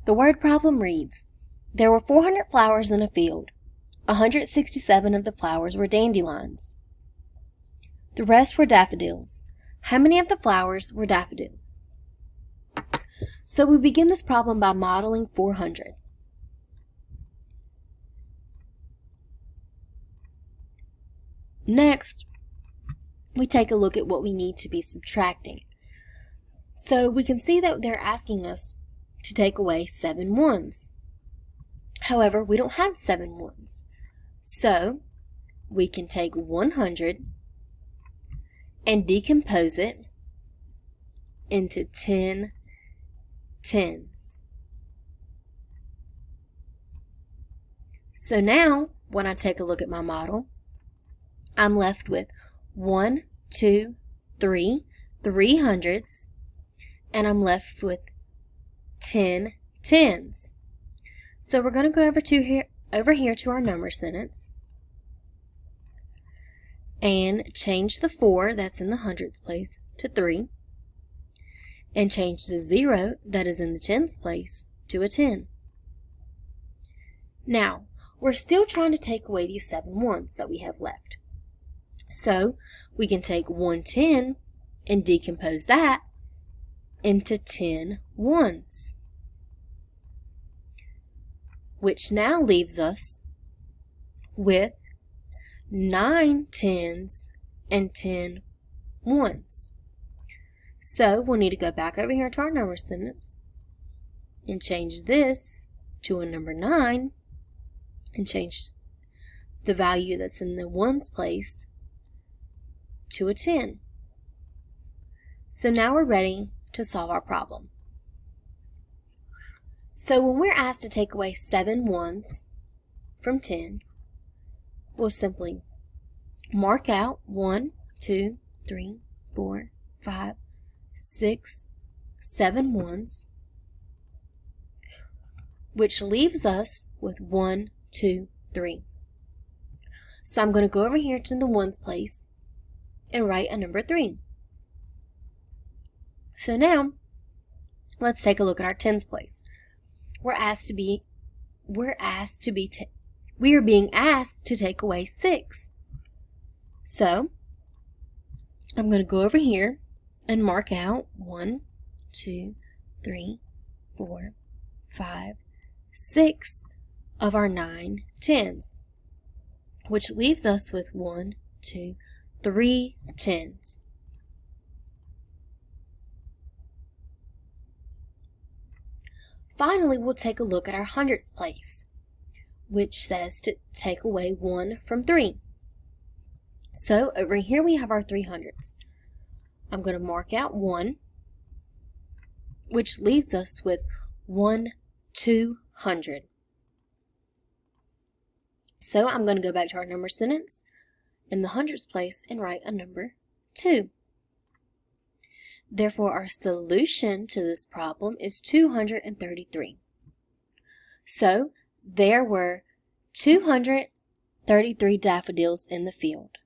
The word problem reads, there were 400 flowers in a field. 167 of the flowers were dandelions. The rest were daffodils. How many of the flowers were daffodils? So we begin this problem by modeling 400. Next, we take a look at what we need to be subtracting. So we can see that they're asking us to take away 7 ones. However, we don't have 7 ones. So we can take 100 and decompose it into 10 tens. So now, when I take a look at my model, I'm left with 1, 2, 3 hundreds, and I'm left with 10 tens. So we're going to go over here to our number sentence and change the 4 that's in the hundreds place to 3, and change the 0 that is in the tens place to a 10. Now, we're still trying to take away these 7 ones that we have left. So we can take 110 and decompose that into 10 ones, which now leaves us with 9 tens and 10 ones. So we'll need to go back over here to our number sentence and change this to a number 9 and change the value that's in the ones place to a 10. So now we're ready to solve our problem. So when we're asked to take away 7 ones from 10, we'll simply mark out 1, 2, 3, 4, 5, 6, 7 ones, which leaves us with 1, 2, 3. So I'm going to go over here to the ones place and write a number 3. So now, let's take a look at our tens place. We are being asked to take away 6. So, I'm going to go over here and mark out 1, 2, 3, 4, 5, 6 of our 9 tens, which leaves us with 1, 2, 3 tens. Finally, we'll take a look at our hundreds place, which says to take away 1 from 3. So over here we have our 300s. I'm going to mark out 1, which leaves us with 1 200. So I'm going to go back to our number sentence in the hundreds place and write a number 2. Therefore, our solution to this problem is 233. So there were 233 daffodils in the field.